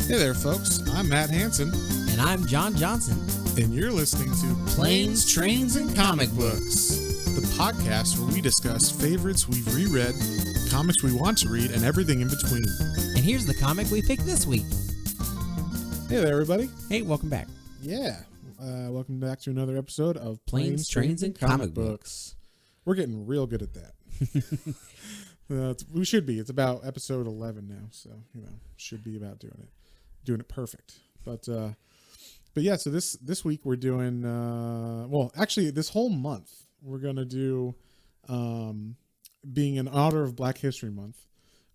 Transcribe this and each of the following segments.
Hey there, folks. I'm Matt Hansen. And I'm John Johnson. And you're listening to Planes, Trains, and Comic Books, the podcast where we discuss favorites we've reread, comics we want to read, and everything in between. And here's the comic we picked this week. Hey there, everybody. Hey, welcome back. Yeah. Welcome back to another episode of Planes, Trains, and Comic Books. We're getting real good at that. We should be. It's about episode 11 now, so, should be about doing it perfect. But yeah, so this week we're doing, actually this whole month we're going to do, being in honor of Black History Month,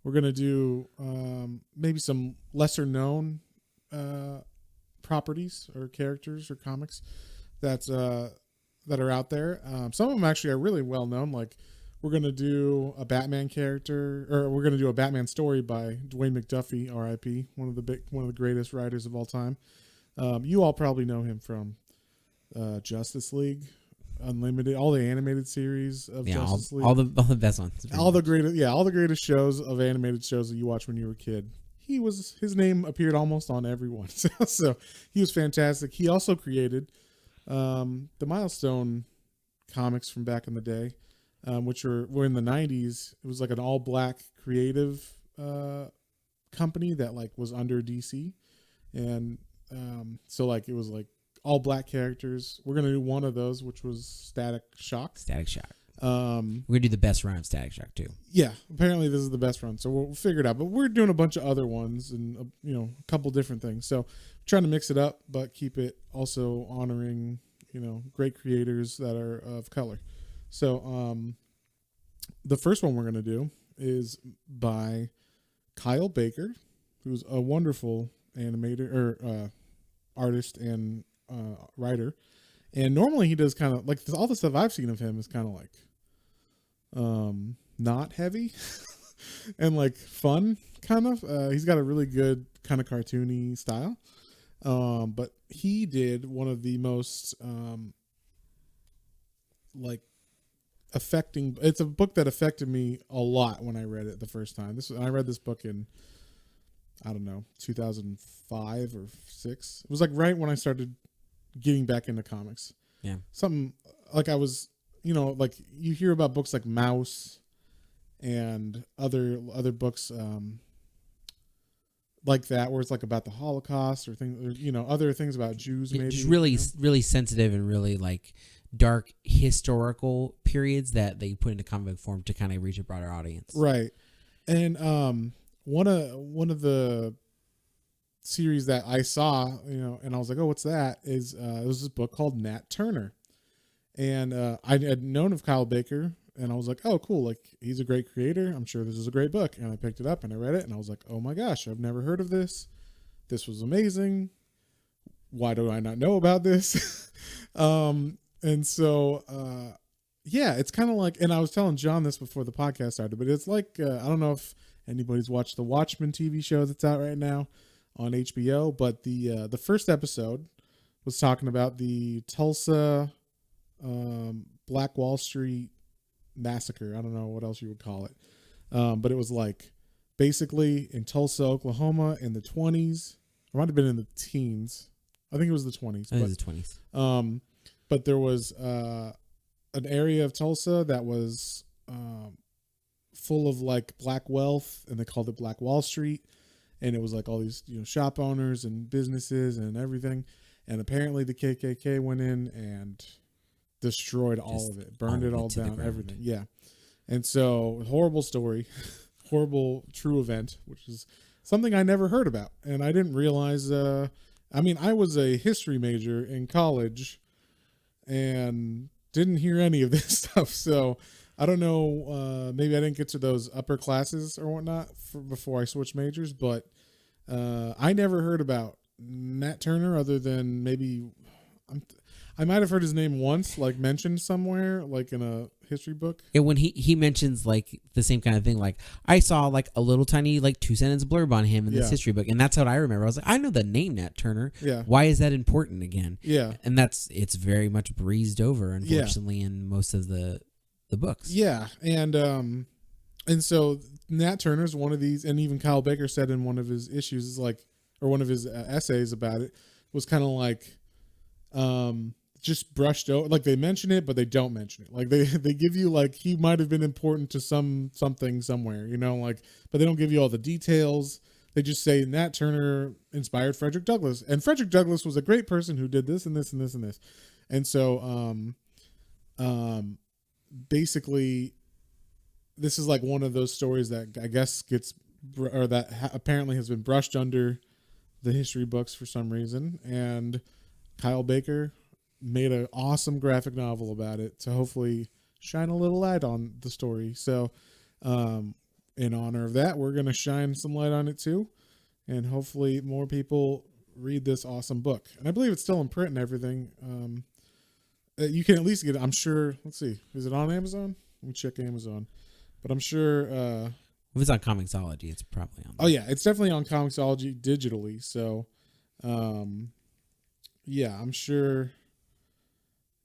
we're going to do maybe some lesser known properties or characters or comics that are out there. Some of them actually are really well known. Like we're going to do a Batman character, or we're going to do a Batman story by Dwayne McDuffie, R.I.P., one of the greatest writers of all time. You all probably know him from Justice League Unlimited, all the animated series of Justice League, all the best ones, all the greatest shows of animated shows that you watch when you were a kid. His name appeared almost on every one, so he was fantastic. He also created the Milestone comics from back in the day, which were in the 90s. It was like an all-black creative company that like was under DC, and so like it was like all black characters. We're gonna do one of those, which was Static Shock. We're gonna do the best run of Static Shock too. Yeah, apparently this is the best run, so we'll figure it out. But we're doing a bunch of other ones and a couple different things. So trying to mix it up, but keep it also honoring great creators that are of color. So the first one we're gonna do is by Kyle Baker, who's a wonderful animator or artist and writer. And normally he does kind of like all the stuff I've seen of him is kind of like not heavy and like fun kind of. He's got a really good kind of cartoony style. But he did one of the most like affecting. It's a book that affected me a lot when I read it the first time. I read this book in 2005 or 6. It was like right when I started getting back into comics. Yeah. Something like I was, like you hear about books like Mouse and other books like that, where it's like about the Holocaust or things, or, other things about Jews, maybe. Just really sensitive and really like dark historical periods that they put into comic book form to kind of reach a broader audience. Right. And one of the series that I saw, and I was like, oh, what's that? Is it was this book called Nat Turner, and I had known of Kyle Baker, and I was like, oh, cool, like he's a great creator. I'm sure this is a great book, and I picked it up and I read it, and I was like, oh my gosh, I've never heard of this. This was amazing. Why do I not know about this? And so yeah, it's kind of like, and I was telling John this before the podcast started, but it's like I don't know if anybody's watched the Watchmen TV show that's out right now on HBO, but the first episode was talking about the Tulsa Black Wall Street massacre. I don't know what else you would call it, but it was like basically in Tulsa, Oklahoma in the 20s. It might have been in the teens. I think it was the 20s. I think it was the 20s. But there was an area of Tulsa that was full of like black wealth, and they called it Black Wall Street. And it was like all these, shop owners and businesses and everything. And apparently the KKK went in and destroyed all of it, burned it all down, everything. Yeah. And so horrible story, horrible true event, which is something I never heard about. And I didn't realize, I was a history major in college and didn't hear any of this stuff. So I don't know, maybe I didn't get to those upper classes or whatnot before I switched majors, but I never heard about Nat Turner other than maybe I might have heard his name once, like mentioned somewhere, like in a history book. And when he mentions like the same kind of thing, like I saw like a little tiny like 2-sentence blurb on him in this history book, and that's what I remember. I was like, I know the name Nat Turner. Yeah. Why is that important again? Yeah. And it's very much breezed over, unfortunately, in most of the books. Yeah. And so Nat Turner's one of these, and even Kyle Baker said in one of his issues is like, or one of his essays about it was kind of like just brushed over. Like they mention it, but they don't mention it. Like they give you like he might have been important to something somewhere, you know, like, but they don't give you all the details. They just say Nat Turner inspired Frederick Douglass, and Frederick Douglass was a great person who did this and this and this and this. And so basically this is like one of those stories that I guess gets or that apparently has been brushed under the history books for some reason, and Kyle Baker made an awesome graphic novel about it to hopefully shine a little light on the story. So in honor of that, we're going to shine some light on it too, and hopefully more people read this awesome book. And I believe it's still in print and everything. You can at least get it, I'm sure. Let's see, is it on Amazon? Let me check Amazon. But I'm sure if it's on Comixology, it's probably on there. Oh yeah, it's definitely on Comixology digitally. So yeah, I'm sure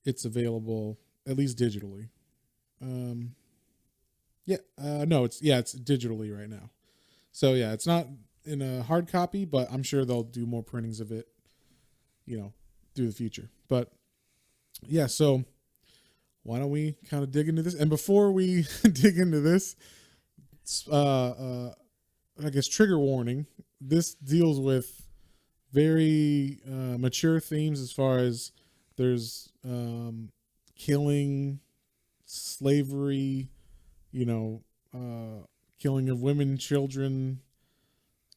it's available at least digitally. It's digitally right now. So yeah, it's not in a hard copy, but I'm sure they'll do more printings of it, you know, through the future. But yeah, so why don't we kind of dig into this? And before we dig into this, I guess trigger warning. This deals with very mature themes as far as there's killing, slavery, you know, killing of women, children,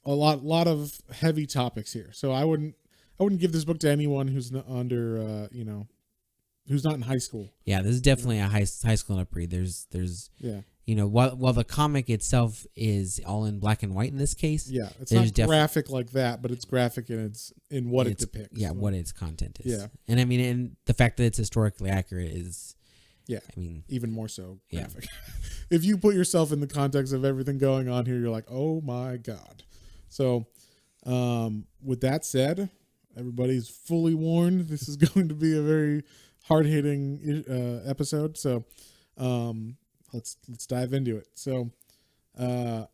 a lot of heavy topics here. So I wouldn't give this book to anyone who's under who's not in high school. Yeah, this is definitely a high school enough read. There's yeah. You know, while the comic itself is all in black and white in this case. Yeah, it's not graphic like that, but it's graphic in what it depicts. Yeah, so. What its content is. Yeah. And I mean, and the fact that it's historically accurate is, yeah, I mean, even more so graphic. Yeah. If you put yourself in the context of everything going on here, you're like, oh my God. So with that said, everybody's fully warned. This is going to be a very hard-hitting episode. So let's dive into it. So the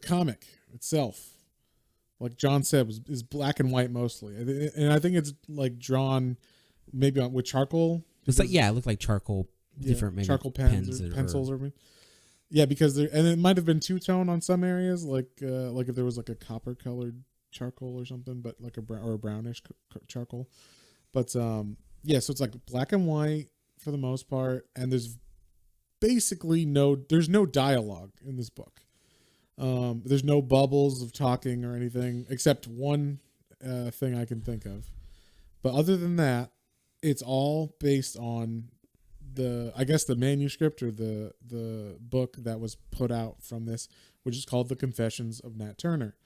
comic itself, like John said, is black and white mostly, and I think it's like drawn maybe with charcoal. It's like it looked like charcoal, different maybe charcoal pens or pencils or yeah, because and it might have been two-tone on some areas, like if there was like a copper colored charcoal or something, but like a brownish charcoal. But so it's like black and white for the most part, and there's basically there's no dialogue in this book. There's no bubbles of talking or anything except one thing I can think of. But other than that, it's all based on the manuscript or the book that was put out from this, which is called The Confessions of Nat Turner,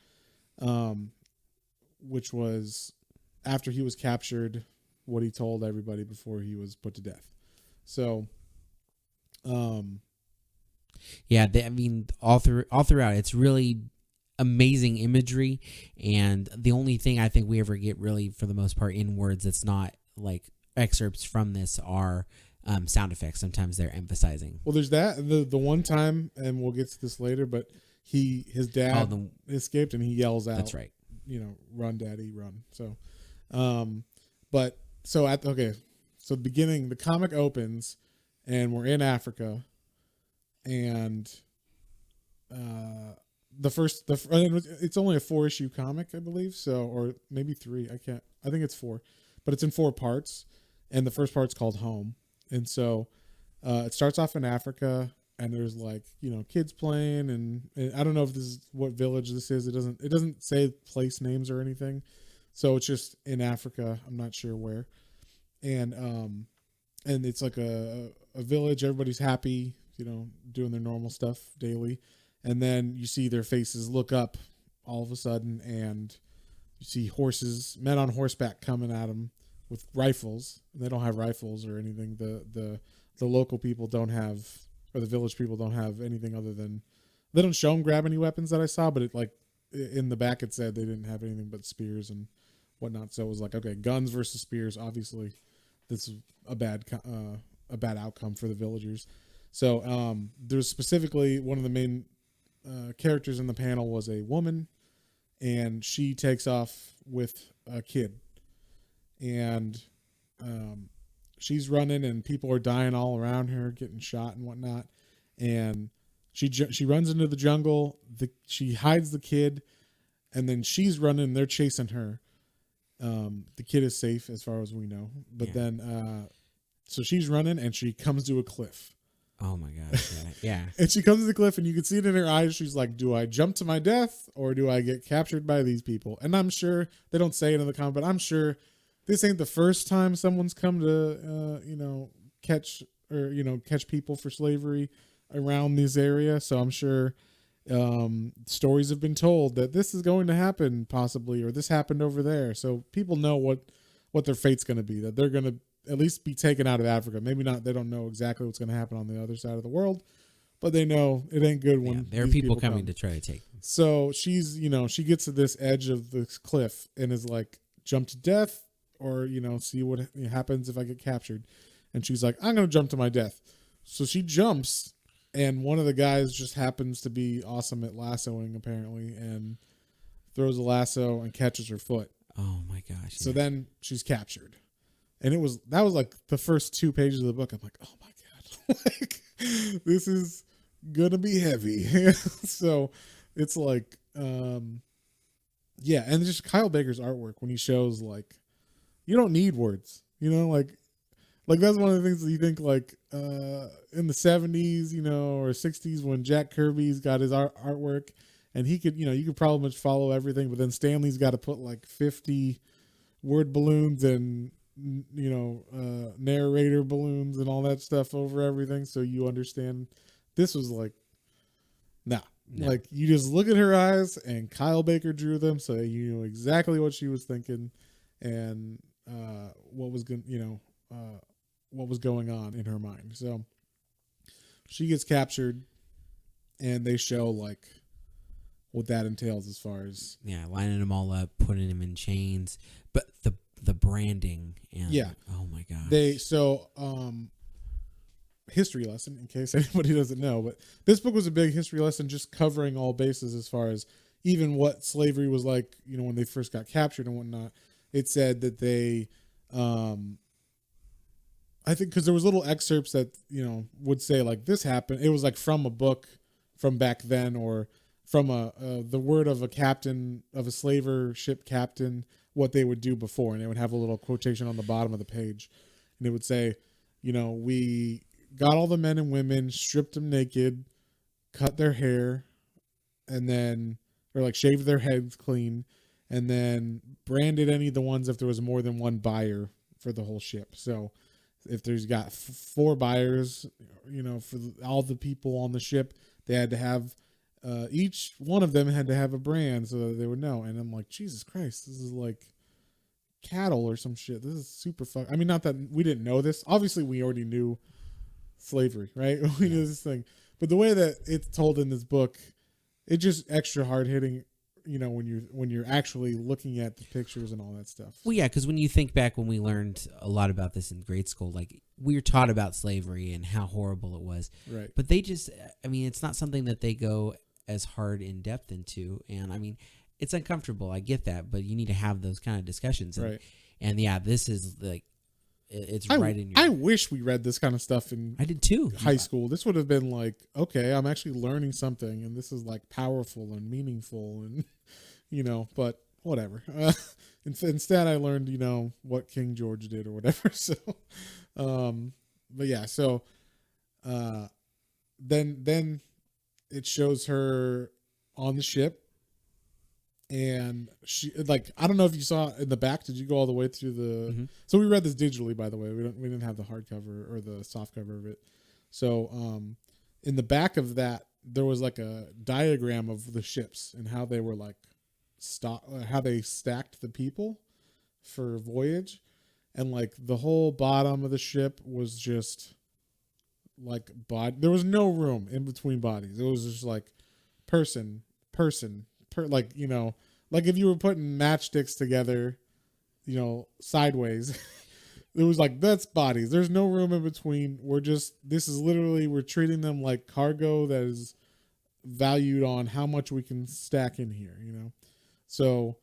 which was after he was captured, what he told everybody before he was put to death. So I mean, all throughout, it's really amazing imagery, and the only thing I think we ever get really, for the most part, in words that's not like excerpts from this are sound effects. Sometimes they're emphasizing. Well, there's that the one time, and we'll get to this later, but his dad escaped, and he yells out. That's right. You know, run, daddy, run. So, so the beginning, the comic opens, and we're in Africa, and it's only a 4-issue comic, I believe, so, or maybe 3. I think it's 4, but it's in 4 parts, and the first part's called Home. And so it starts off in Africa, and there's like, you know, kids playing, and I don't know if this is what village this is. It doesn't say place names or anything, so it's just in Africa. I'm not sure where, and it's like a village. Everybody's happy, you know, doing their normal stuff daily, and then you see their faces look up all of a sudden, and you see men on horseback coming at them with rifles. They don't have rifles or anything. The local people don't have, or the village people don't have anything other than, they don't show them grab any weapons that I saw, but it like in the back it said they didn't have anything but spears and whatnot. So it was like, okay, guns versus spears. Obviously, this is a bad outcome for the villagers. So there's specifically one of the main characters in the panel was a woman, and she takes off with a kid, and she's running, and people are dying all around her, getting shot and whatnot, and she runs into the jungle. She hides the kid, and then she's running. They're chasing her. The kid is safe as far as we know, but then so she's running, and she comes to a cliff. Oh my gosh. Yeah. And she comes to the cliff, and you can see it in her eyes. She's like, do I jump to my death, or do I get captured by these people? And I'm sure they don't say it in the comment, but I'm sure this ain't the first time someone's come to, catch people for slavery around this area. So I'm sure stories have been told that this is going to happen possibly, or this happened over there. So people know what their fate's going to be, that they're going to at least be taken out of Africa. Maybe not. They don't know exactly what's going to happen on the other side of the world, but they know it ain't good when there are people coming to try to take them. So she's, she gets to this edge of this cliff and is like, jump to death, or, see what happens if I get captured. And she's like, I'm going to jump to my death. So she jumps, and one of the guys just happens to be awesome at lassoing, apparently, and throws a lasso and catches her foot. Oh my gosh. So then she's captured. And that was like the first 2 pages of the book. I'm like, oh my God, like, this is going to be heavy. So it's like, and just Kyle Baker's artwork when he shows, like, you don't need words, like that's one of the things that you think, like, in the 70s, or 60s, when Jack Kirby's got his artwork, and he could, you could probably much follow everything, but then Stanley's got to put like 50 word balloons and, narrator balloons and all that stuff over everything, so you understand. This was like, nah. Like, you just look at her eyes, and Kyle Baker drew them, so you know exactly what she was thinking, and what was going, what was going on in her mind. So she gets captured, and they show like what that entails as far as lining them all up, putting them in chains, but the branding and oh my gosh. History lesson, in case anybody doesn't know, but this book was a big history lesson, just covering all bases as far as even what slavery was like, when they first got captured and whatnot. It said that they, I think, because there was little excerpts that, would say like this happened. It was like from a book from back then, or from the word of a captain, of a slaver ship captain, what they would do before. And they would have a little quotation on the bottom of the page. And it would say, we got all the men and women, stripped them naked, cut their hair, and then, or like shaved their heads clean, and then branded any of the ones if there was more than one buyer for the whole ship. So if there's got 4 buyers, for all the people on the ship, they had to have, each one of them had to have a brand so that they would know. And I'm like, Jesus Christ, this is like cattle or some shit. This is super fun. I mean, not that we didn't know this. Obviously, we already knew slavery, right? We knew this thing. But the way that it's told in this book, it's just extra hard hitting, when you're actually looking at the pictures and all that stuff. Well, yeah, because when you think back, when we learned a lot about this in grade school, like, we were taught about slavery and how horrible it was. Right. But they just, it's not something that they go as hard in depth into. And it's uncomfortable. I get that, but you need to have those kind of discussions. And, right. And this is like, it's right in your. I wish we read this kind of stuff in. I did too. High school. This would have been like, okay, I'm actually learning something, and this is like powerful and meaningful, and but whatever. Instead, I learned, what King George did or whatever. So, but yeah, so, then it shows her on the ship. And she, like, I don't know if you saw in the back. Did you go all the way through the? Mm-hmm. So we read this digitally, by the way. We didn't have the hardcover or the soft cover of it. So in the back of that, there was like a diagram of the ships and how they were like how they stacked the people for voyage, and like the whole bottom of the ship was just like there was no room in between bodies. It was just like person. Like, like if you were putting matchsticks together, sideways, it was like, that's bodies. There's no room in between. We're treating them like cargo that is valued on how much we can stack in here, So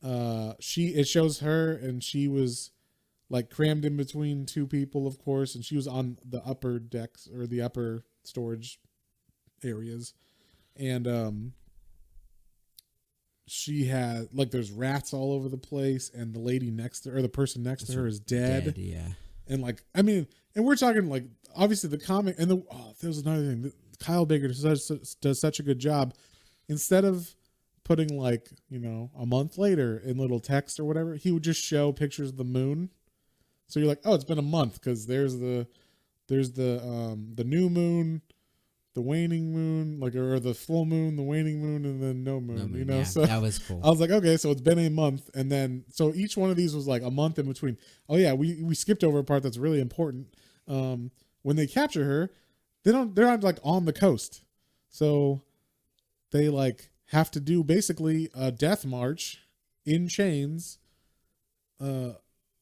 it shows her, and she was like crammed in between two people, of course, and she was on the upper decks or the upper storage areas, and she had like there's rats all over the place, and the lady next to her, or the person next to her, is dead. Yeah, and like I mean, and we're talking like obviously the comic, and there was another thing. Kyle Baker does such a good job. Instead of putting like a month later in little text or whatever, he would just show pictures of the moon. So you're like, oh, it's been a month because there's the new moon, the waning moon, like or the full moon, the waning moon, and then no moon. Yeah, so that was cool. I was like, okay, so it's been a month, and then so each one of these was like a month in between. Oh yeah, we skipped over a part that's really important. When they capture her, they're not like on the coast, so they like have to do basically a death march in chains.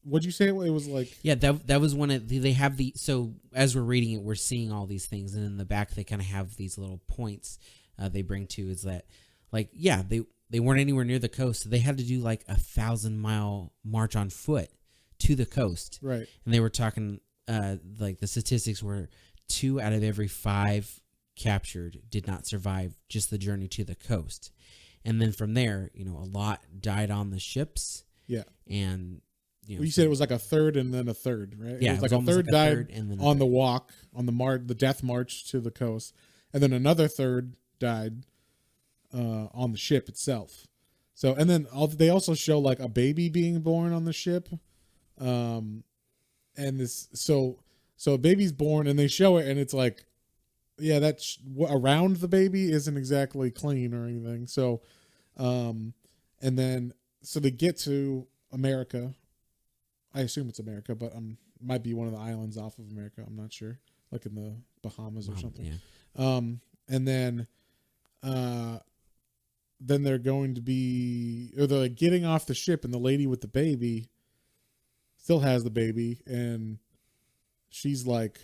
What'd you say it was like? Yeah, that was one of they have the so as we're reading it, we're seeing all these things, and in the back they kind of have these little points they bring to is that like they weren't anywhere near the coast, so they had to do like 1,000-mile march on foot to the coast, right? And they were talking like the statistics were 2 out of every 5 captured did not survive just the journey to the coast, and then from there, a lot died on the ships. Yeah, and. You said it was like a third and then a third, right? Yeah, it was like a third died on the walk, on the death march to the coast, and then another third died on the ship itself. So, and then they also show like a baby being born on the ship, and this so a baby's born, and they show it, and it's like, yeah, that's around the baby isn't exactly clean or anything. So, and then so they get to America. I assume it's America, but might be one of the islands off of America. I'm not sure, like in the Bahamas or something. Yeah. And then they're going to be, or they're like getting off the ship, and the lady with the baby still has the baby, and she's like,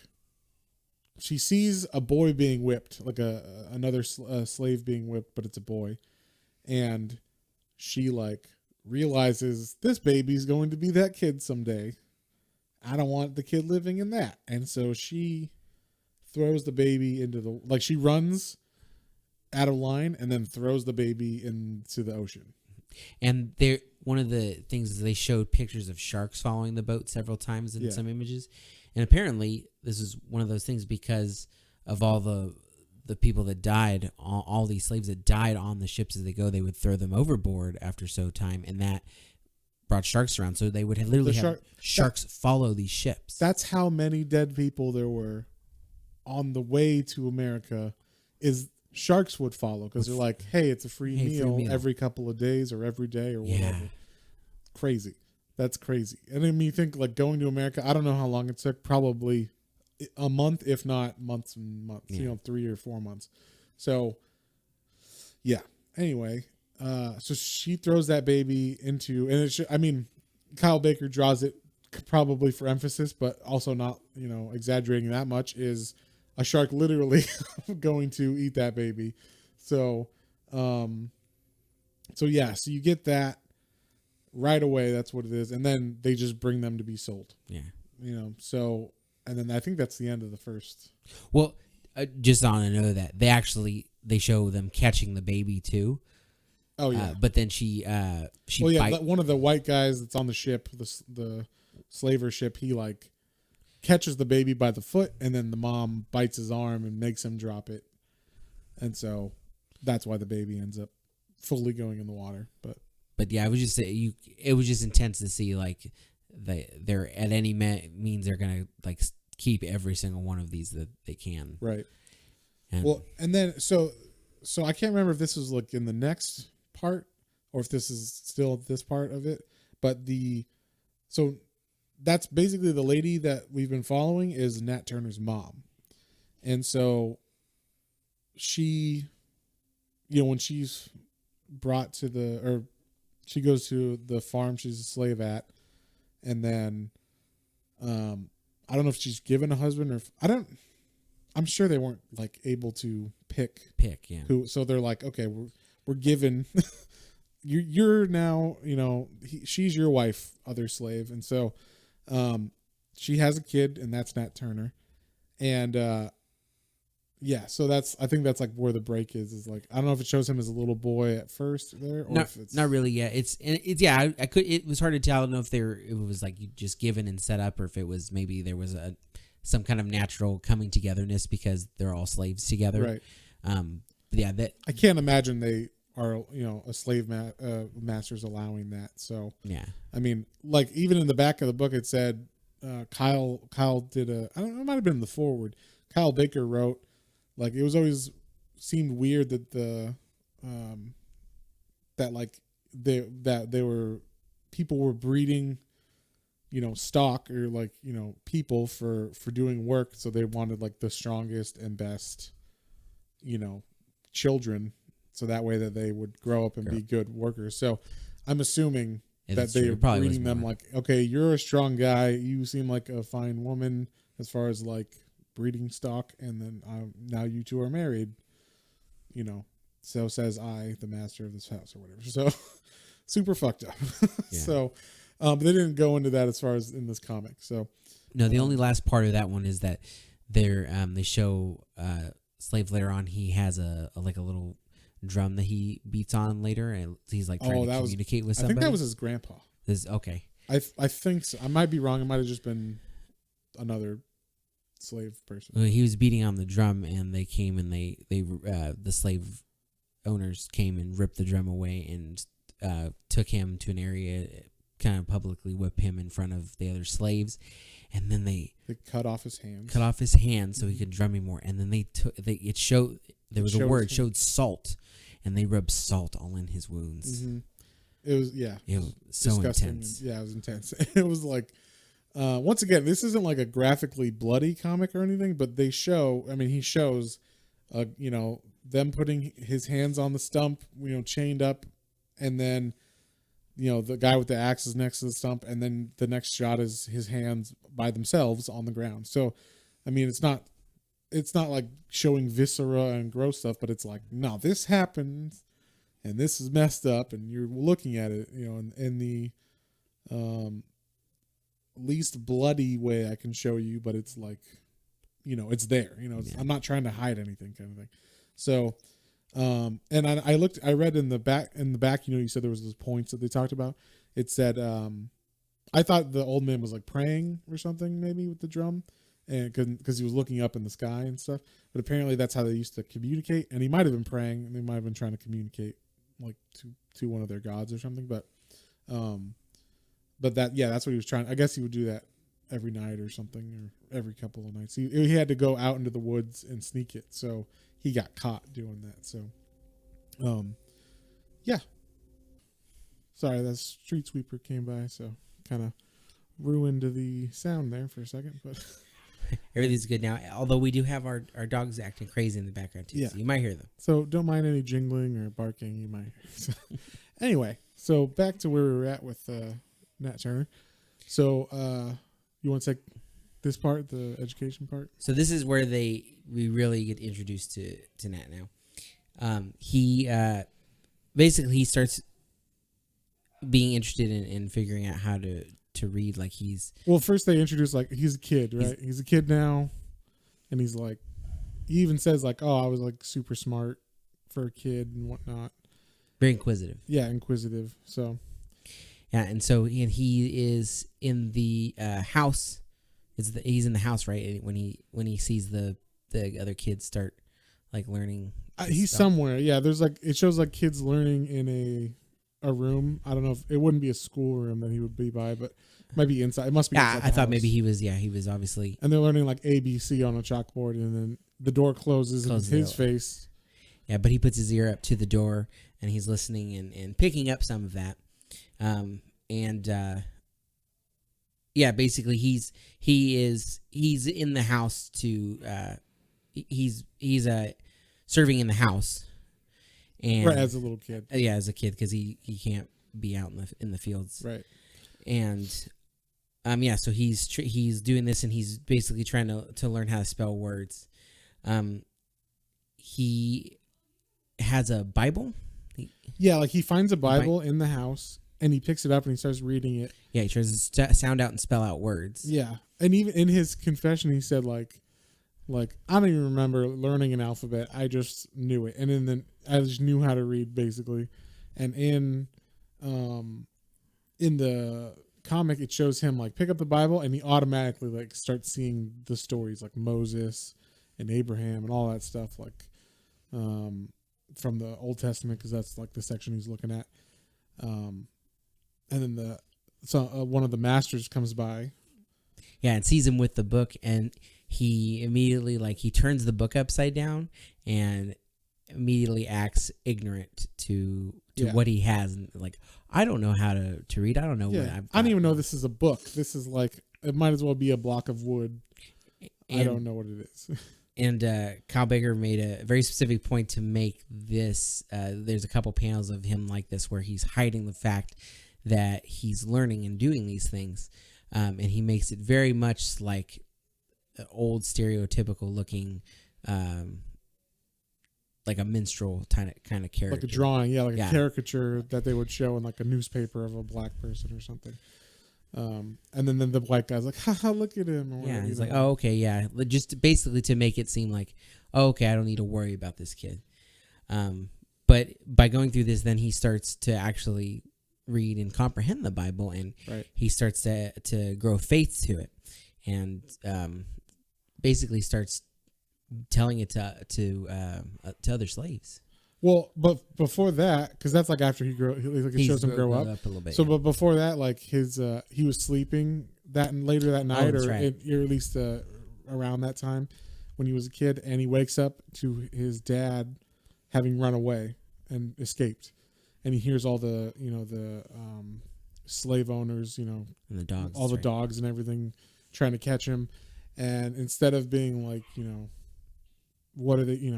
she sees a boy being whipped, like another slave being whipped, but it's a boy, and she like realizes this baby's going to be that kid someday. I don't want the kid living in that. And so she throws the baby into she runs out of line and then throws the baby into the ocean. And one of the things is they showed pictures of sharks following the boat several times in some images. And apparently this is one of those things because of all the people that died, all these slaves that died on the ships as they go, they would throw them overboard after so time, and that brought sharks around. So they would literally have sharks follow these ships. That's how many dead people there were on the way to America. Is sharks would follow because they're like, hey, it's a free meal every couple of days or every day or whatever. Crazy. That's crazy. And then you think like going to America, I don't know how long it took, probably a month, if not months and months, 3 or 4 months. So yeah, anyway, so she throws that baby into, and Kyle Baker draws it probably for emphasis, but also not, exaggerating that much, is a shark literally going to eat that baby. So yeah, so you get that right away. That's what it is. And then they just bring them to be sold. Yeah. So, and then I think that's the end of the first. Well, just on to know that they show them catching the baby too. Oh yeah. But then she one of the white guys that's on the ship, the slaver ship, he like catches the baby by the foot, and then the mom bites his arm and makes him drop it. And so that's why the baby ends up fully going in the water. But yeah, it was just intense to see like they're at any means they're gonna like keep every single one of these that they can. Right. And then so I can't remember if this was like in the next part or if this is still this part of it, but so that's basically the lady that we've been following is Nat Turner's mom. And so she, when she's brought to she goes to the farm she's a slave at, and then I don't know if she's given a husband or I'm sure they weren't like able to pick yeah. who, so they're like, okay, we're given you're now, she's your wife, other slave. And so she has a kid, and that's Nat Turner. And yeah, so I think that's like where the break is like, I don't know if it shows him as a little boy at first there, or if it's not really. Yeah, it's yeah. I could. It was hard to tell. I don't know if it was like you just given and set up, or if it was maybe there was some kind of natural coming togetherness because they're all slaves together. Right. Yeah. That I can't imagine they are, a slave masters allowing that. So yeah. I mean, like even in the back of the book, it said Kyle did I don't know, it might have been in the foreword. Kyle Baker wrote, like, it was always seemed weird that that like they were people were breeding, stock, or like, people for doing work. So they wanted like the strongest and best, children. So that way that they would grow up and be good workers. So I'm assuming that they are breeding them like, okay, you're a strong guy. You seem like a fine woman as far as like breeding stock. And then now you two are married, so says I, the master of this house, or whatever. So super fucked up. Yeah. So, but they didn't go into that as far as in this comic. So no, the only last part of that one is that they show Slave later on. He has a little drum that he beats on later, and he's like trying to communicate with somebody. I think that was his grandpa. Okay. I think so. I might be wrong. It might have just been another slave person. Well, he was beating on the drum, and they came and they the slave owners came and ripped the drum away and took him to an area, kind of publicly whip him in front of the other slaves, and then they cut off his hands. So he could drum anymore. And then there showed salt, and they rubbed salt all in his wounds. Mm-hmm. It was so disgusting. intense. Yeah, it was intense. It was like, once again, this isn't like a graphically bloody comic or anything, but he shows, them putting his hands on the stump, chained up, and then, the guy with the axe is next to the stump, and then the next shot is his hands by themselves on the ground. So, I mean, it's not like showing viscera and gross stuff, but it's like, no, this happened, and this is messed up, and you're looking at it, in the least bloody way I can show you, but it's like, it's there. I'm not trying to hide anything, kind of thing. So, and I read in the back, you said there was those points that they talked about. It said, I thought the old man was like praying or something, maybe with the drum, and because he was looking up in the sky and stuff. But apparently that's how they used to communicate. And he might have been praying, and they might have been trying to communicate like to one of their gods or something. But that's what he was trying. I guess he would do that every night or something, or every couple of nights. He had to go out into the woods and sneak it. So he got caught doing that. So, yeah. Sorry, that street sweeper came by, so kind of ruined the sound there for a second, but everything's good now. Although we do have our dogs acting crazy in the background too, so you might hear them. So don't mind any jingling or barking. You might hear. So, anyway, so back to where we were at with Nat Turner. So you want to take this part, the education part? So this is where we really get introduced to Nat now. He basically he starts being interested in figuring out how to read. Like first they introduce like he's a kid, right? He's a kid now, and he's like, he even says like, oh, I was like super smart for a kid and whatnot. Very inquisitive. Yeah, inquisitive. So yeah, and so he is in the house. He's in the house, right? When he sees the other kids start like learning. He's stuff. Somewhere. Yeah, there's like, it shows like kids learning in a room. I don't know if it wouldn't be a school room that he would be by, but it might be inside. It must be. Yeah, I thought maybe he was obviously. And they're learning like ABC on a chalkboard, and then the door closes in his face. Yeah, but he puts his ear up to the door and he's listening and picking up some of that. Yeah, basically he's in the house to he's serving in the house, and right, as a little kid. Yeah, as a kid, because he can't be out in the fields, right? And yeah, so he's doing this, and he's basically trying to learn how to spell words. He has a Bible. Yeah, like he finds a Bible in the house and he picks it up and he starts reading it. Yeah, he tries to sound out and spell out words. Yeah, and even in his confession, he said like I don't even remember learning an alphabet. I just knew it, and then I just knew how to read basically. And in the comic, it shows him like pick up the Bible, and he automatically like starts seeing the stories like Moses and Abraham and all that stuff like from the Old Testament, because that's like the section he's looking at. And then one of the masters comes by. Yeah, and sees him with the book, and he immediately he turns the book upside down and immediately acts ignorant to what he has, and like, I don't know how to read. I don't know what I don't even know this is a book. This is like, it might as well be a block of wood. I don't know what it is. And Kyle Baker made a very specific point to make this. There's a couple panels of him like this where he's hiding the fact that he's learning and doing these things, and he makes it very much like old stereotypical looking, like a minstrel kind of character, like a drawing, a caricature that they would show in like a newspaper of a black person or something. And then the black guy's like, haha, look at him. Or whatever, he's like, oh, okay, yeah. Just basically to make it seem like, oh, okay, I don't need to worry about this kid. But by going through this, then he starts to actually read and comprehend the Bible, and he starts to grow faith to it, and basically starts telling it to other slaves. Well, but before that, because that's like after it shows him grow up a little bit. So, but before that, like he was sleeping later that night, or at least around that time when he was a kid, and he wakes up to his dad having run away and escaped, and he hears all the slave owners, and the dogs, all the dogs and everything trying to catch him, and instead of being like, what are they,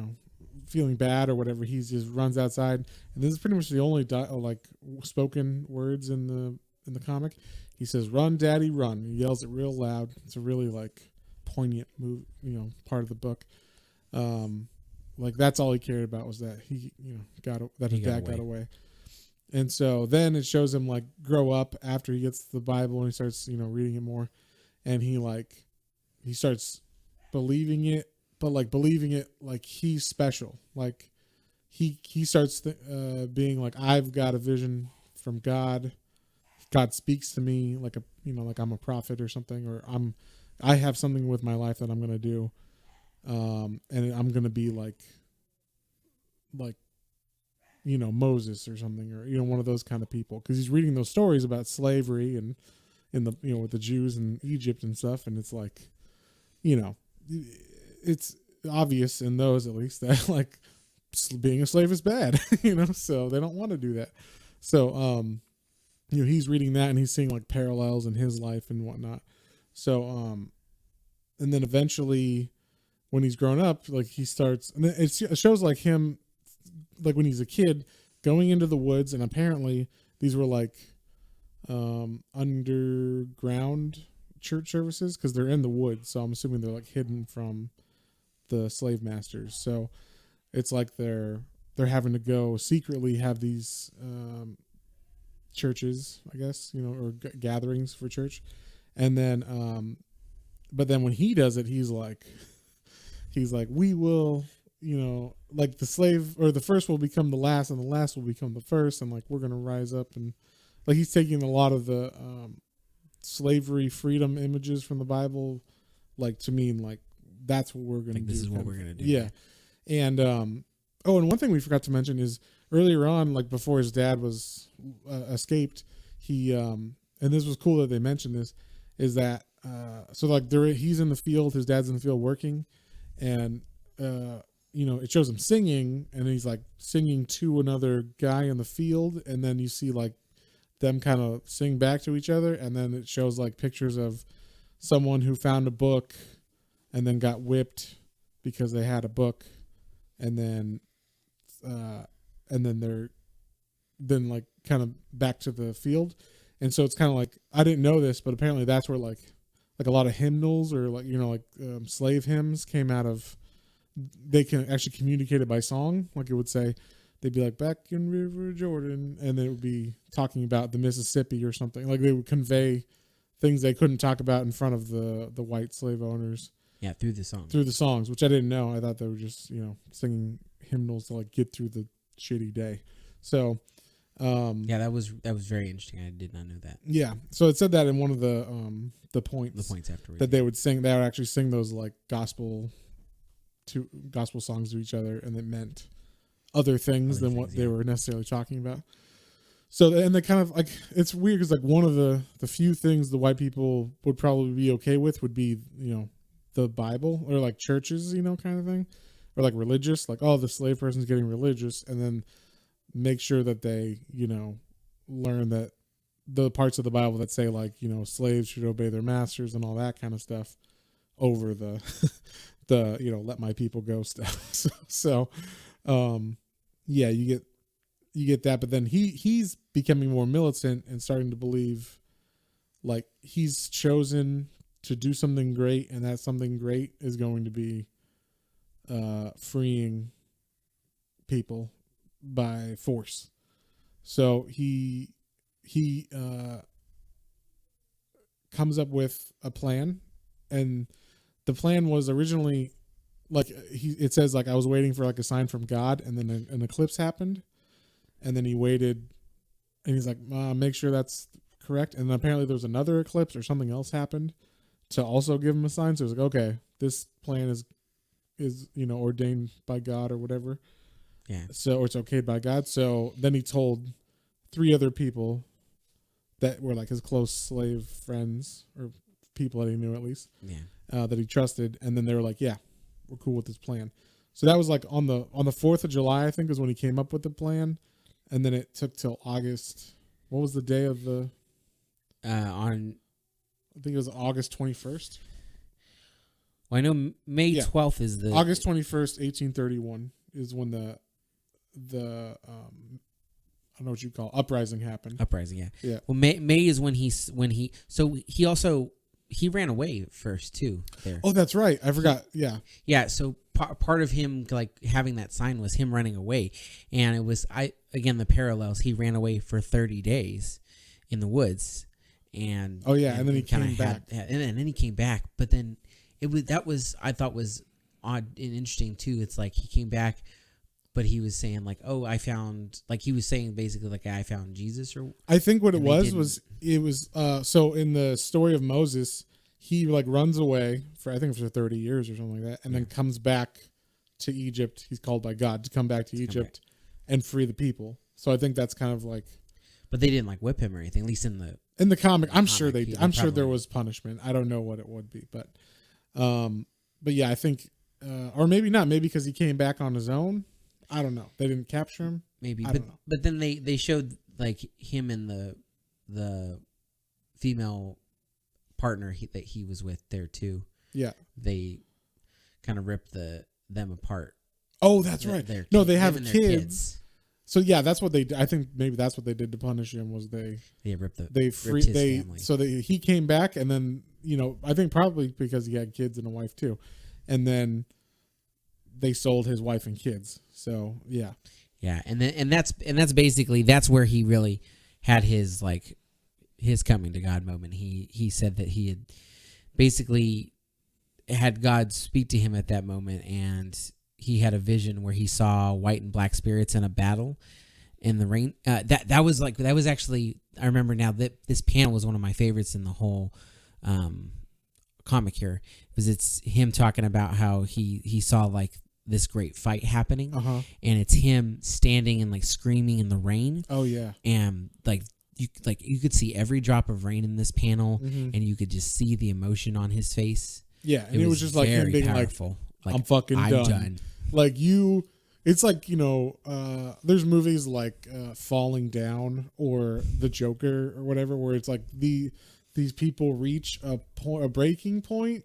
feeling bad or whatever, he just runs outside, and this is pretty much the only spoken words in the comic. He says, "Run, Daddy, run!" He yells it real loud. It's a really poignant move, part of the book. That's all he cared about, was that he his dad got away. And so then it shows him grow up after he gets the Bible, and he starts reading it more, and he starts believing it. But believing it like he's special, he starts being like, I've got a vision from God. God speaks to me like I'm a prophet or something, or I have something with my life that I'm gonna do, and I'm gonna be like Moses or something, or one of those kind of people, because he's reading those stories about slavery and in the with the Jews in Egypt and stuff, and it's it's obvious in those, at least, that being a slave is bad, so they don't want to do that. So he's reading that, and he's seeing parallels in his life and whatnot. So and then eventually when he's grown up, he starts, and it shows him when he's a kid going into the woods, and apparently these were underground church services, because they're in the woods, so I'm assuming they're hidden from the slave masters. So it's they're having to go secretly have these churches, I guess, or gatherings for church. And then but then when he does it, he's like we will, the slave, or the first will become the last, and the last will become the first, and we're gonna rise up. And he's taking a lot of the slavery freedom images from the Bible to mean that's what we're gonna do. This is what we're gonna do. Yeah. And and one thing we forgot to mention is earlier on, before his dad was escaped, he and this was cool that they mentioned this, is that he's in the field, his dad's in the field working, and it shows him singing, and he's singing to another guy in the field, and then you see them kind of sing back to each other, and then it shows pictures of someone who found a book and then got whipped because they had a book, and then they're then kind of back to the field. And so it's kind of I didn't know this, but apparently that's where a lot of hymnals, or slave hymns came out of. They can actually communicate it by song, it would say, they'd be like back in River Jordan, and they would be talking about the Mississippi or something. Like they would convey things they couldn't talk about in front of the white slave owners. Yeah, through the song. Through the songs, which I didn't know. I thought they were just, singing hymnals to like get through the shitty day. So, yeah, that was very interesting. I did not know that. Yeah. So it said that in one of the points. The points afterwards. That they would sing. They would actually sing those like gospel songs to each other, and it meant other things than what they were necessarily talking about. So, and they kind of like, it's weird because like one of the few things the white people would probably be okay with would be, the Bible or like churches, kind of thing, or like religious, like, oh, the slave person's getting religious, and then make sure that they, learn that the parts of the Bible that say like, slaves should obey their masters and all that kind of stuff over the, let my people go stuff. So, yeah, you get that, but then he's becoming more militant and starting to believe like he's chosen to do something great, and that something great is going to be freeing people by force. So he comes up with a plan, and the plan was originally like it says like I was waiting for like a sign from God, and then an eclipse happened, and then he waited, and he's like, make sure that's correct. And then apparently there was another eclipse or something else happened to also give him a sign. So it was like, okay, this plan is ordained by God or whatever. Yeah. So, or it's okayed by God. So then he told 3 other people that were like his close slave friends, or people that he knew at least. Yeah. That he trusted, and then they were like, yeah, we're cool with this plan. So that was like on the 4th of July, I think, is when he came up with the plan. And then it took till August. What was the day of the? I think it was August 21st. Well, I know May 12th is the August 21st, 1831 is when the I don't know what you call uprising happened. Uprising, yeah. Yeah. Well, May is when he ran away first too. There. Oh, that's right. I forgot. Yeah. Yeah. So part of him like having that sign was him running away, and it was the parallels. He ran away for 30 days in the woods, and and then he came back, and then he came back. But then I thought was odd and interesting too. It's like he came back, but he was saying like, oh, I found, like he was saying basically like I found Jesus, or I think what it was so in the story of Moses, he like runs away for 30 years or something like that, and then comes back to Egypt. He's called by God to come back to Egypt and free the people. So I think that's kind of like, but they didn't like whip him or anything. At least in the comic, I'm sure they. I'm sure there was punishment. I don't know what it would be, but yeah, I think, or maybe not. Maybe because he came back on his own. I don't know. They didn't capture him. Maybe, I don't know. But then they showed like him and the female partner that he was with there too. Yeah, they kind of ripped them apart. Oh, that's right. No, they have kids. So yeah, that's what they. I think maybe that's what they did to punish him. Was they ripped his family. So he came back, and then I think probably because he had kids and a wife too, and then they sold his wife and kids. So yeah, and that's basically where he really had his like his coming to God moment. He said that he had basically had God speak to him at that moment, and he had a vision where he saw white and black spirits in a battle in the rain. That was actually, I remember now that this panel was one of my favorites in the whole comic here, because it's him talking about how he saw like this great fight happening, and it's him standing and like screaming in the rain. Oh yeah, and you could see every drop of rain in this panel, and you could just see the emotion on his face. Yeah, and it was just like him being powerful. Like, I'm fucking done. Like it's like, there's movies like Falling Down or The Joker or whatever, where it's like these people reach a breaking point.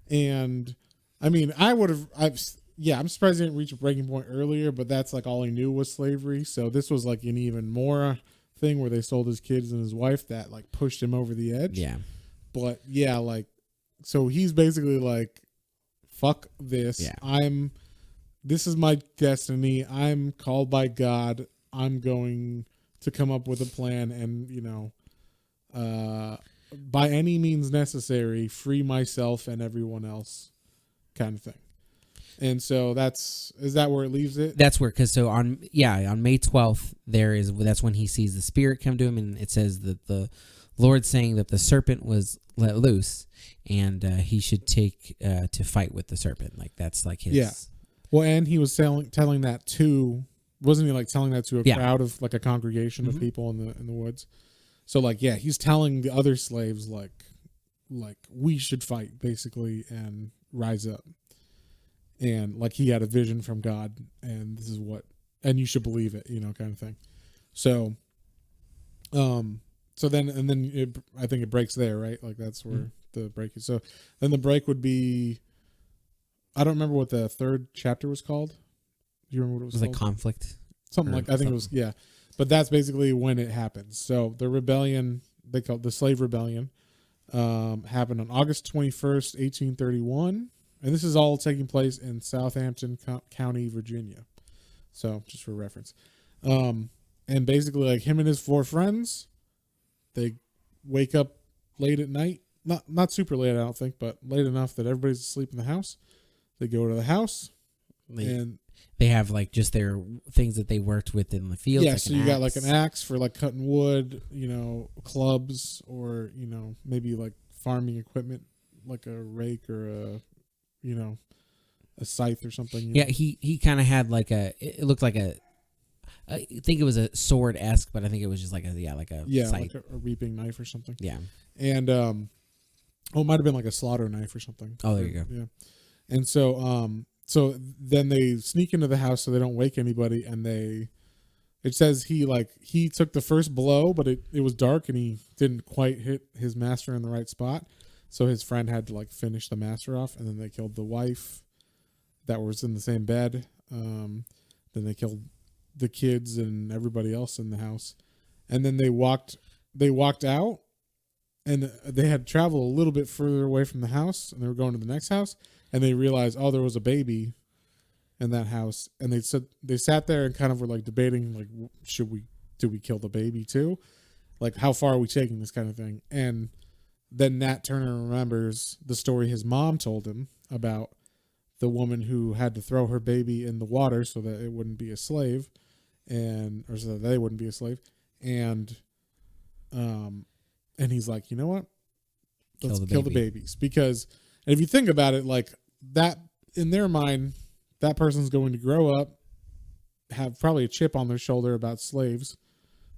And I mean, I'm surprised he didn't reach a breaking point earlier, but that's like all he knew was slavery. So this was like an even more thing where they sold his kids and his wife that like pushed him over the edge. Yeah. But yeah, like, so he's basically like, fuck this. Yeah. this is my destiny. I'm called by God. I'm going to come up with a plan and, by any means necessary, free myself and everyone else, kind of thing. And so is that where it leaves it? That's where, because on May 12th, that's when he sees the spirit come to him, and it says that the Lord saying that the serpent was let loose, and he should take to fight with the serpent. Like that's like his. Yeah. Well, and he was telling that to, wasn't he like telling that to a crowd of like a congregation of people in the woods? So like, yeah, he's telling the other slaves like we should fight basically and rise up. And like he had a vision from God, and this is and you should believe it, kind of thing. So, then I think it breaks there, right? Like that's where the break is. So then the break would be, I don't remember what the third chapter was called. Do you remember what it was called? Like conflict, something like, I think it was, yeah. But that's basically when it happens. So the rebellion, they call it the slave rebellion, happened on August 21st, 1831. And this is all taking place in Southampton County, Virginia. So just for reference. And basically like him and his 4 friends, they wake up late at night. Not super late, I don't think, but late enough that everybody's asleep in the house. They go to the house and they have like just their things that they worked with in the field. Yeah, like so you got like an axe for like cutting wood, clubs, or, maybe like farming equipment, like a rake or a scythe or something. Yeah, he kind of had like it looked like I think it was a sword-esque, but I think it was just like a scythe. Like a reaping knife or something. Yeah. And it might have been like a slaughter knife or something. Oh, there you go. Yeah. And so then they sneak into the house so they don't wake anybody, and it says he took the first blow, but it was dark and he didn't quite hit his master in the right spot. So his friend had to like finish the master off, and then they killed the wife that was in the same bed. Then they killed the kids and everybody else in the house. And then they walked out, and they had traveled a little bit further away from the house, and they were going to the next house, and they realized, oh, there was a baby in that house. And they sat there and kind of were like debating, like, do we kill the baby too? Like, how far are we taking this kind of thing? And then Nat Turner remembers the story his mom told him about the woman who had to throw her baby in the water so that it wouldn't be a slave, or so that they wouldn't be a slave. And he's like, you know what? Let's kill the babies. Because if you think about it, like that, in their mind, that person's going to grow up, have probably a chip on their shoulder about slaves,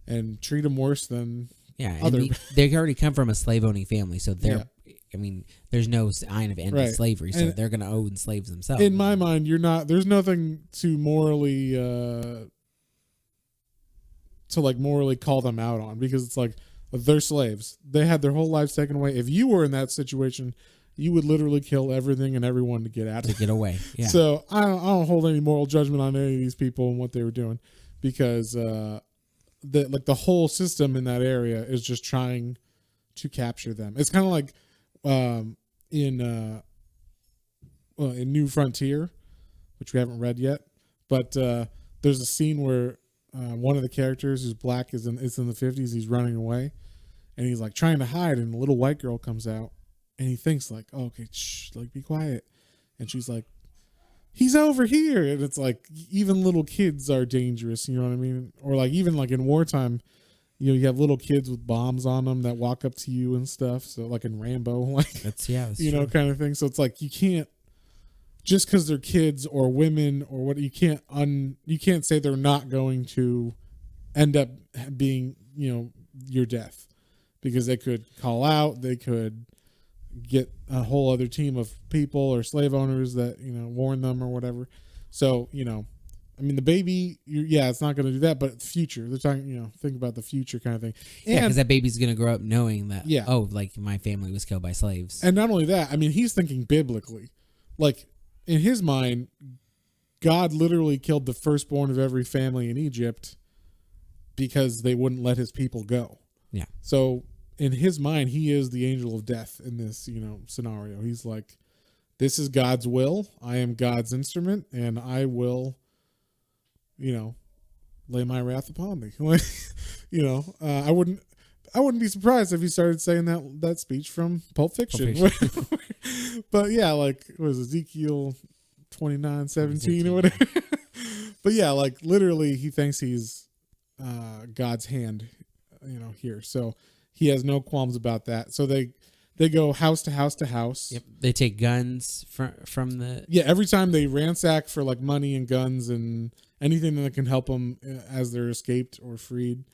and treat them worse than they already come from a slave-owning family, so they're. Yeah. I mean, there's no sign of anti-slavery, so they're going to own slaves themselves. In my mind, there's nothing to morally call them out on, because it's like, they're slaves. They had their whole lives taken away. If you were in that situation, you would literally kill everything and everyone to get out. To get away. Yeah. So I don't hold any moral judgment on any of these people and what they were doing, because the whole system in that area is just trying to capture them. It's kind of like in New Frontier, which we haven't read yet, but there's a scene where one of the characters who's black is in the 50s. He's running away, and he's like trying to hide, and a little white girl comes out, and he thinks like, oh, okay, shh, like be quiet, and she's like, he's over here. And it's like, even little kids are dangerous, you know what I mean? Or like, even like in wartime, you have little kids with bombs on them that walk up to you and stuff. So like in Rambo, like that's true. Kind of thing. So it's like, you can't, just because they're kids or women or what, you can't say they're not going to end up being, your death, because they could call out, they could get a whole other team of people or slave owners that, warn them or whatever. So, I mean, the baby, it's not going to do that, but future, they're talking, think about the future kind of thing. And, because that baby's going to grow up knowing that, like my family was killed by slaves. And not only that, I mean, he's thinking biblically. Like, in his mind, God literally killed the firstborn of every family in Egypt because they wouldn't let his people go. Yeah. So, in his mind, he is the angel of death in this, scenario. He's like, this is God's will. I am God's instrument, and I will, lay my wrath upon me. I wouldn't be surprised if he started saying that speech from Pulp Fiction. But yeah, like it was Ezekiel 29:17 or whatever. But yeah, like literally he thinks he's God's hand, here. So he has no qualms about that. So they go house to house to house. Yep. They take guns from the... Yeah, every time they ransack for like money and guns and anything that can help them as they're escaped or freed.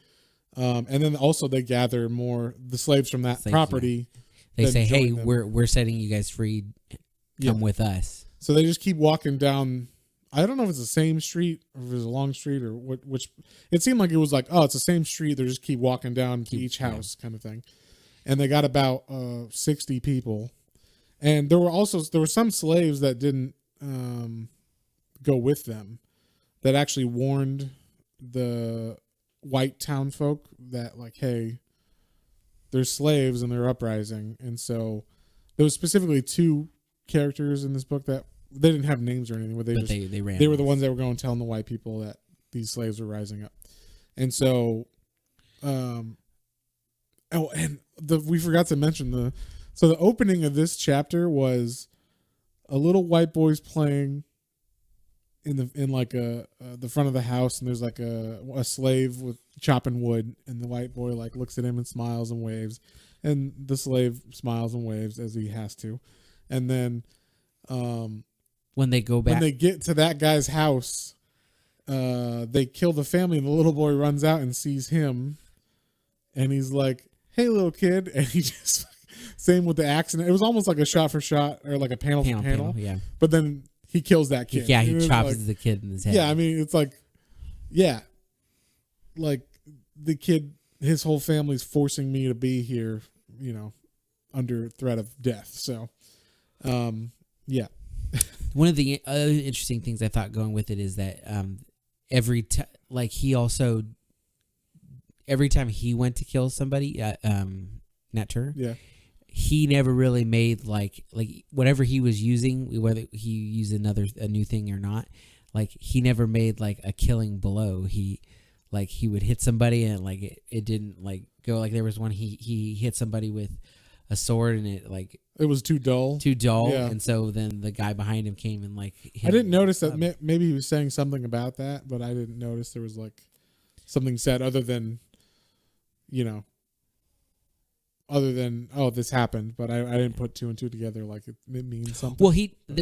And then also they gather the slaves from that property. Yeah. They say, hey, we're setting you guys free. Come with us. So they just keep walking down. I don't know if it's the same street or if it's a long street or which. It seemed like it was like, oh, it's the same street. They just keep walking down to each house kind of thing. And they got about 60 people. And there were some slaves that didn't go with them, that actually warned the white townfolk that like, hey, they're slaves and they're uprising. And so there was specifically 2 characters in this book that they didn't have names or anything, but they were the ones that were going telling the white people that these slaves were rising up. And so, we forgot to mention the opening of this chapter was a little white boy's playing in the front of the house, and there's like a slave with chopping wood, and the white boy like looks at him and smiles and waves, and the slave smiles and waves as he has to, and then when they get to that guy's house, they kill the family, and the little boy runs out and sees him, and he's like, "Hey, little kid," and he just same with the accident. It was almost like a shot for shot or like a panel for panel, yeah. But then he kills that kid. Yeah, he chops the kid in his head. Yeah, I mean, it's like, yeah, like the kid, his whole family's forcing me to be here, under threat of death. So, yeah. One of the other interesting things I thought going with it is that every time he went to kill somebody, Nat Turner, yeah, he never really made like whatever he was using, whether he used a new thing or not, like he never made like a killing blow. He would hit somebody and like it didn't like go. Like there was one he hit somebody with a sword and it was too dull, yeah. And so then the guy behind him came and like I didn't notice that. Maybe he was saying something about that, but I didn't notice there was like something said other than oh, this happened, but I didn't put 2 and 2 together. Like it means something. Well,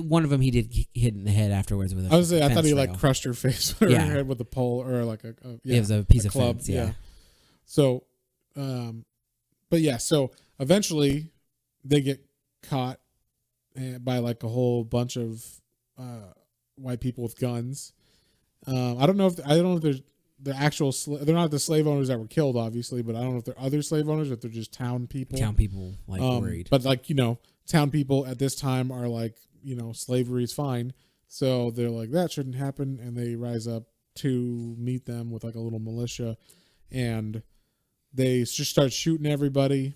one of them he did hit in the head afterwards with. I thought he like crushed her face or her head with a pole or like it was a piece of club. Fence, yeah. So, but yeah, so eventually they get caught by like a whole bunch of white people with guns. I don't know if there's the actual they're not the slave owners that were killed, obviously, but I don't know if they're other slave owners or if they're just town people. Like worried. But like, town people at this time are like, slavery is fine. So they're like, that shouldn't happen. And they rise up to meet them with like a little militia, and they just start shooting everybody.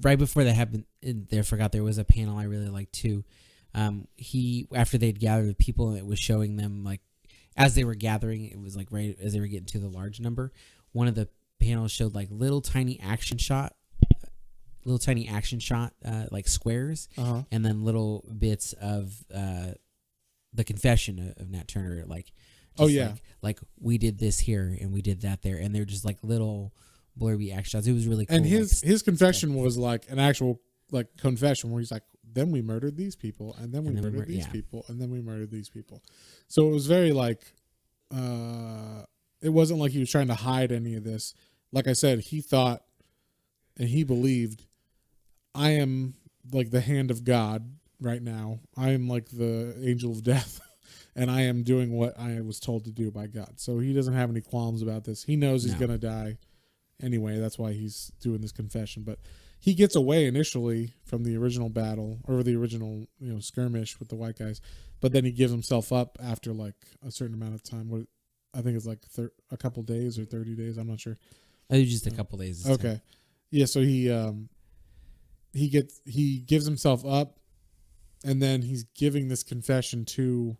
Right before that happened, I forgot there was a panel I really liked too. After they'd gathered people, it was showing them like, as they were gathering, it was like right as they were getting to the large number. One of the panels showed like little tiny action shot, like squares, and then little bits of the confession of Nat Turner, like, like we did this here and we did that there, and they're just like little blurby action shots. It was really cool. And his confession was like an actual like confession where he's like, then we murdered these people, and then we murdered these people, and then we murdered these people. So it was very like, it wasn't like he was trying to hide any of this. Like I said, he thought and he believed, I am like the hand of God right now. I am like the angel of death, and I am doing what I was told to do by God. So he doesn't have any qualms about this. He knows he's going to die anyway. That's why he's doing this confession. But he gets away initially from the original battle or the original, skirmish with the white guys, but then he gives himself up after like a certain amount of time. What I think it's like a couple days or 30 days. I'm not sure. It was just a couple days. Okay, yeah. So he gives himself up, and then he's giving this confession to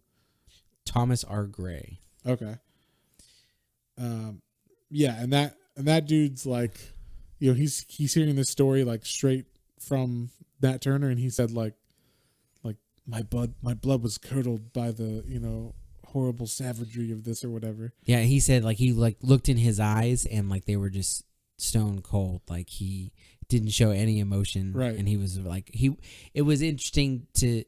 Thomas R. Gray. Okay. Yeah, and that dude's like, he's hearing this story like straight from Nat Turner, and he said like my blood was curdled by the horrible savagery of this or whatever. Yeah, he said like he like looked in his eyes and like they were just stone cold. Like he didn't show any emotion, right? And he was like It was interesting to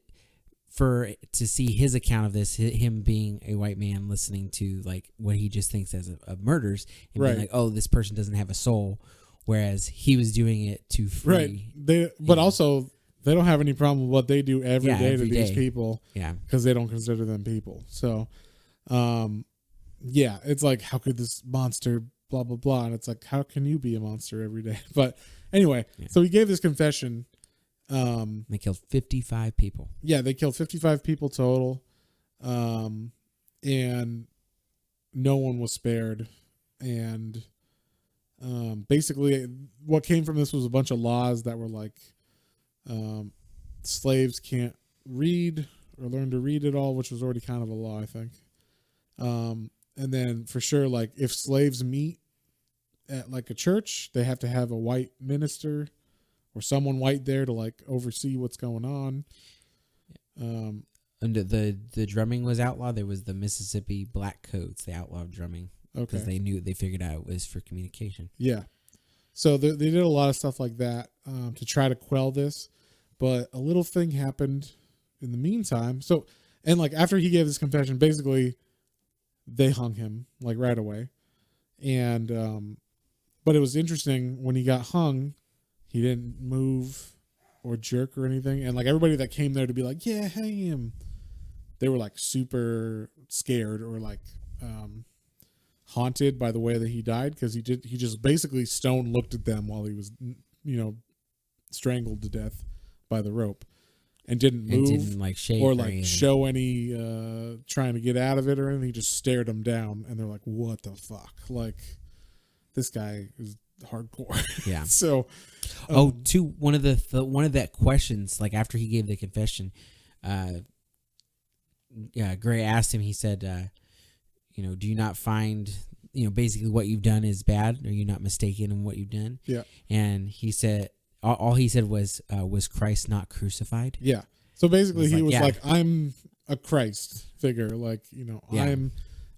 see his account of this, him being a white man listening to like what he just thinks as of murders, and being like, oh, this person doesn't have a soul, whereas he was doing it to free. Right. But also they don't have any problem with what they do every day to these people. Yeah, because they don't consider them people. So, yeah, it's like, how could this monster blah blah blah, and it's like, how can you be a monster every day? But anyway, so he gave this confession. They killed 55 people. Yeah, they killed 55 people total, and no one was spared. And basically, what came from this was a bunch of laws that were like, slaves can't read or learn to read at all, which was already kind of a law, I think. And then for sure, like if slaves meet at like a church, they have to have a white minister or someone white there to like oversee what's going on. And the drumming was outlawed. There was the Mississippi Black Codes. They outlawed drumming because they figured out it was for communication. Yeah. So they did a lot of stuff like that to try to quell this, but a little thing happened in the meantime. So, and like after he gave his confession, basically they hung him like right away. And but it was interesting when he got hung, he didn't move or jerk or anything. And like everybody that came there to be like, yeah, hang him, they were like super scared or like haunted by the way that he died, because he just basically stone looked at them while he was strangled to death by the rope and didn't move, didn't like shake or like show any trying to get out of it or anything. He just stared them down, and they're like, what the fuck, like this guy is hardcore. Yeah. So one of that questions, like after he gave the confession, Gray asked him, he said, do you not find, basically what you've done is bad? Are you not mistaken in what you've done? Yeah. And he said, all he said was Christ not crucified? Yeah. So basically he was like, like, I'm a Christ figure. Like,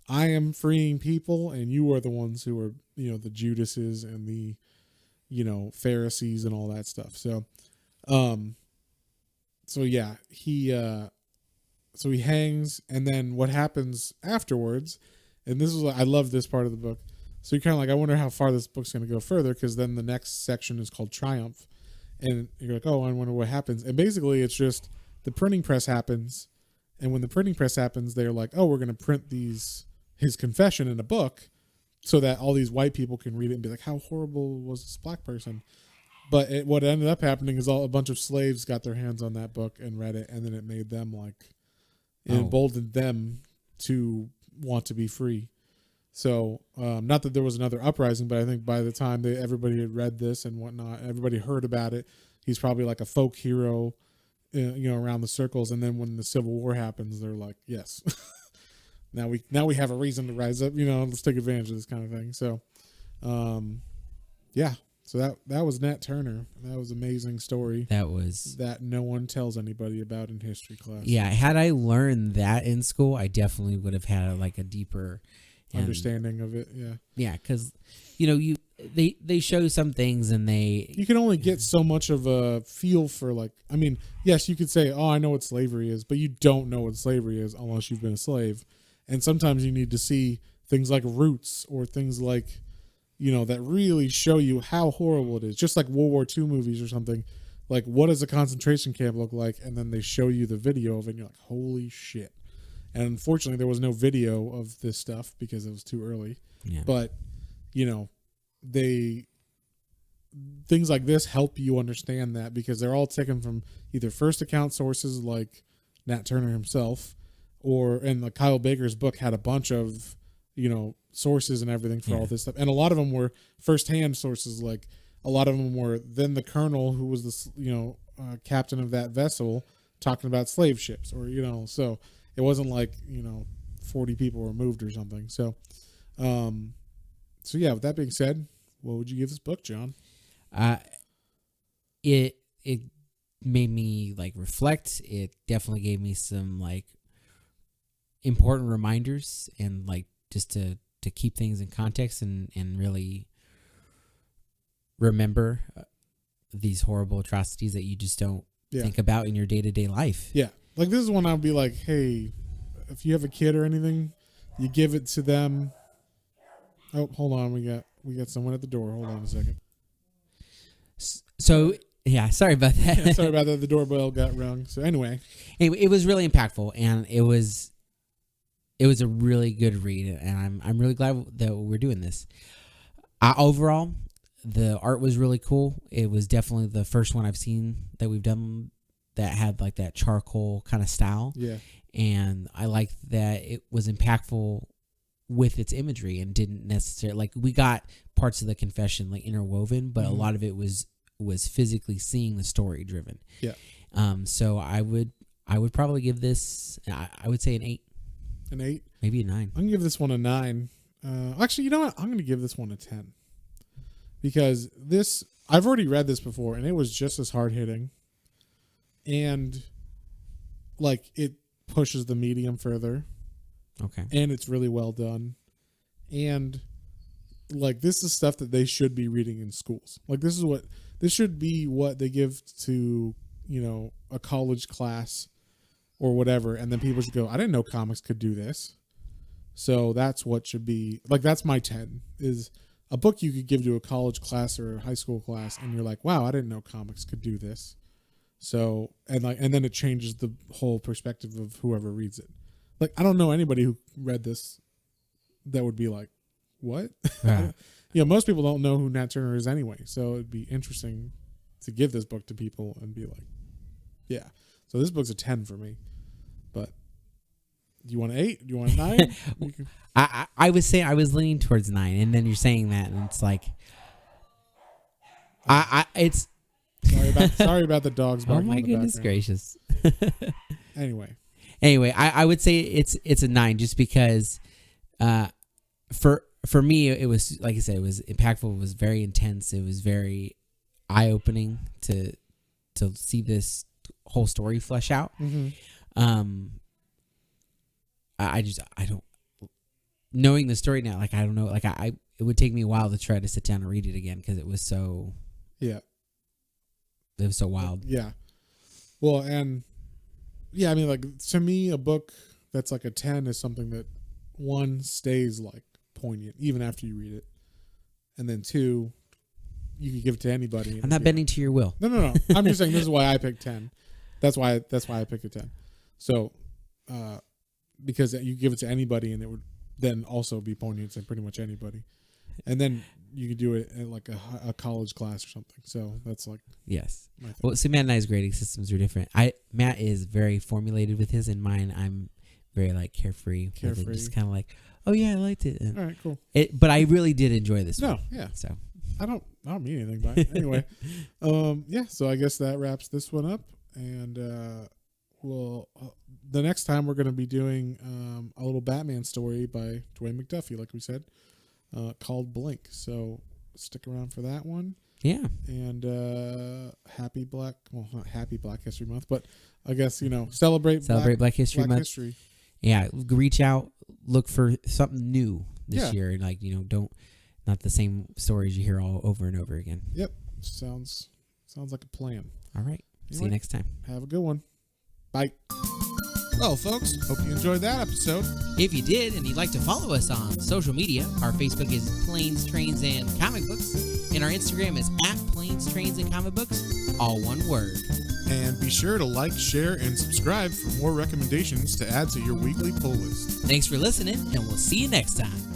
I am freeing people, and you are the ones who are, the Judases and the, Pharisees and all that stuff. So, yeah, he hangs, and then what happens afterwards, and this is, I love this part of the book. So you're kind of like, I wonder how far this book's going to go further, because then the next section is called Triumph, and you're like, oh, I wonder what happens. And basically it's just the printing press happens, and when the printing press happens, they're like, oh, we're going to print his confession in a book so that all these white people can read it and be like, how horrible was this black person? But what ended up happening is a bunch of slaves got their hands on that book and read it, and then it made them it emboldened them to want to be free. So not that there was another uprising, but I think by the time everybody had read this and whatnot, everybody heard about it. He's probably like a folk hero, around the circles. And then when the Civil War happens, they're like, yes, now we have a reason to rise up. Let's take advantage of this kind of thing. So, yeah. So that was Nat Turner. That was an amazing story. That no one tells anybody about in history class. Yeah, had I learned that in school, I definitely would have had a deeper understanding of it. Yeah, because they show some things, and you can only get so much of a feel for yes, you could say, oh, I know what slavery is, but you don't know what slavery is unless you've been a slave. And sometimes you need to see things like Roots or things like, that really show you how horrible it is. Just like World War II movies or something. Like, what does a concentration camp look like? And then they show you the video of it, and you're like, holy shit. And unfortunately, there was no video of this stuff because it was too early. Yeah. But, things like this help you understand that, because they're all taken from either first account sources like Nat Turner himself, and the Kyle Baker's book had a bunch of, sources and everything for all this stuff. And a lot of them were firsthand sources. Like a lot of them were then the colonel who was the, captain of that vessel talking about slave ships, or so it wasn't like 40 people were moved or something. So yeah, with that being said, what would you give this book, John? It made me like reflect. It definitely gave me some like important reminders, and like just to keep things in context and really remember these horrible atrocities that you just don't think about in your day-to-day life. Yeah. Like, this is one I'll be like, hey, if you have a kid or anything, you give it to them. Oh, hold on. We got someone at the door. Hold on a second. So, yeah, sorry about that. Yeah, sorry about that. The doorbell got rung. So anyway, it was really impactful, and it was a really good read, and I'm really glad that we're doing this. Overall, the art was really cool. It was definitely the first one I've seen that we've done that had like that charcoal kind of style. Yeah. And I liked that it was impactful with its imagery and didn't necessarily, like, we got parts of the confession like interwoven, but a lot of it was physically seeing the story driven. Yeah. So I would probably give this, I would say an 8. An 8? Maybe a 9. I'm going to give this one a 9. Actually, you know what? I'm going to give this one a 10. Because I've already read this before, and it was just as hard-hitting. And, like, it pushes the medium further. Okay. And it's really well done. And, like, this is stuff that they should be reading in schools. Like, this should be what they give to, a college class or whatever. And then people should go, I didn't know comics could do this. So that's what should be, like, that's my 10, is a book you could give to a college class or a high school class, and you're like, wow, I didn't know comics could do this. So, and then it changes the whole perspective of whoever reads it. Like, I don't know anybody who read this that would be like, what? Right. Most people don't know who Nat Turner is anyway. So it'd be interesting to give this book to people and be like, yeah. So this book's a 10 for me. But do you want an 8? Do you want a 9? I was saying, I was leaning towards 9, and then you're saying that, and it's like, it's. Sorry about the dogs barking. Oh my in the goodness background. gracious. Anyway, I would say it's a 9, just because, for me, it was, like I said, it was impactful. It was very intense. It was very eye opening to see this whole story flesh out. mm-hmm. I don't, knowing the story now, like, I don't know, like, it would take me a while to try to sit down and read it again, because it was so, it was so wild. Yeah. Well, and yeah, I mean, like, to me, a book that's like a 10 is something that, 1, stays like poignant even after you read it, and then 2, you could give it to anybody. I'm not bending to your will. No. I'm just saying this is why I picked 10. That's why I picked a 10. So, because you give it to anybody, and it would then also be poignant to pretty much anybody, and then you could do it at like a college class or something. So that's like, yes. Well, so Matt and I's grading systems are different. Matt is very formulated with his, and mine, I'm very like carefree. Just kind of like, oh yeah, I liked it. And all right, cool. But I really did enjoy this one. No, yeah. So I don't mean anything by it. Anyway, yeah. So I guess that wraps this one up, and the next time we're going to be doing a little Batman story by Dwayne McDuffie, like we said, called Blink. So stick around for that one. Yeah. And happy Black History Month, but I guess, celebrate Black History Month. History. Yeah, reach out, look for something new this year, and like, not the same stories you hear all over and over again. Yep. Sounds like a plan. All right. Anyway, see you next time. Have a good one. Bye. Well, folks, hope you enjoyed that episode. If you did and you'd like to follow us on social media, our Facebook is Planes, Trains, and Comic Books, and our Instagram is @Planes, Trains, and Comic Books, all one word. And be sure to like, share, and subscribe for more recommendations to add to your weekly pull list. Thanks for listening, and we'll see you next time.